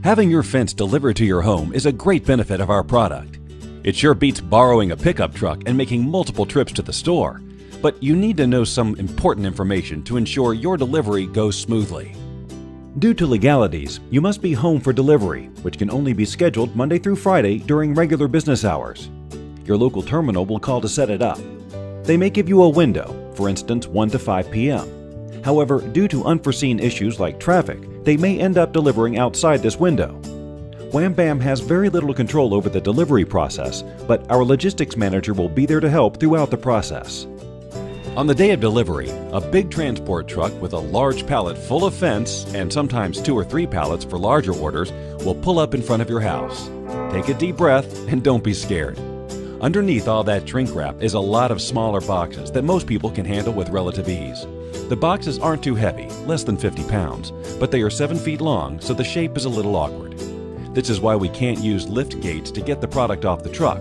Having your fence delivered to your home is a great benefit of our product. It sure beats borrowing a pickup truck and making multiple trips to the store. But you need to know some important information to ensure your delivery goes smoothly. Due to legalities, you must be home for delivery, which can only be scheduled Monday through Friday during regular business hours. Your local terminal will call to set it up. They may give you a window, for instance 1 to 5 p.m. However, due to unforeseen issues like traffic, they may end up delivering outside this window. WamBam has very little control over the delivery process, but our logistics manager will be there to help throughout the process. On the day of delivery, a big transport truck with a large pallet full of fence, and sometimes 2 or 3 pallets for larger orders, will pull up in front of your house. Take a deep breath and don't be scared. Underneath all that shrink wrap is a lot of smaller boxes that most people can handle with relative ease. The boxes aren't too heavy, less than 50 pounds, but they are 7 feet long, so the shape is a little awkward. This is why we can't use lift gates to get the product off the truck.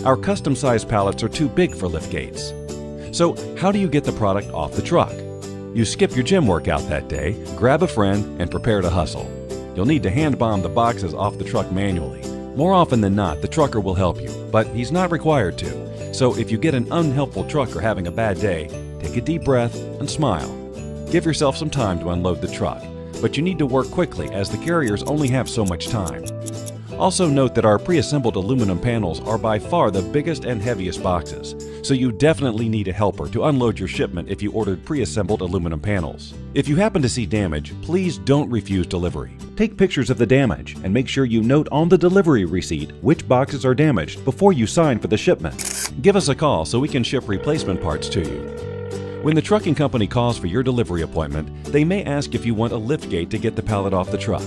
Our custom-sized pallets are too big for lift gates. So how do you get the product off the truck? You skip your gym workout that day, grab a friend, and prepare to hustle. You'll need to hand bomb the boxes off the truck manually. More often than not, the trucker will help you, but he's not required to. So if you get an unhelpful trucker having a bad day, take a deep breath and smile. Give yourself some time to unload the truck, but you need to work quickly as the carriers only have so much time. Also note that our pre-assembled aluminum panels are by far the biggest and heaviest boxes, so you definitely need a helper to unload your shipment if you ordered pre-assembled aluminum panels. If you happen to see damage, please don't refuse delivery. Take pictures of the damage and make sure you note on the delivery receipt which boxes are damaged before you sign for the shipment. Give us a call so we can ship replacement parts to you. When the trucking company calls for your delivery appointment, they may ask if you want a lift gate to get the pallet off the truck.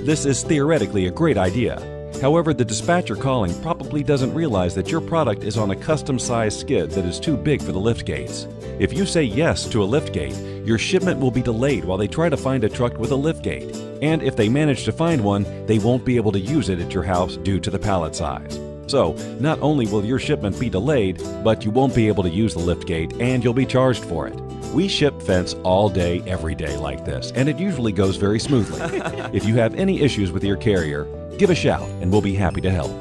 This is theoretically a great idea. However, the dispatcher calling probably doesn't realize that your product is on a custom-sized skid that is too big for the lift gates. If you say yes to a lift gate, your shipment will be delayed while they try to find a truck with a lift gate. And if they manage to find one, they won't be able to use it at your house due to the pallet size. So, not only will your shipment be delayed, but you won't be able to use the lift gate and you'll be charged for it. We ship fence all day, every day like this, and it usually goes very smoothly. If you have any issues with your carrier, give a shout and we'll be happy to help.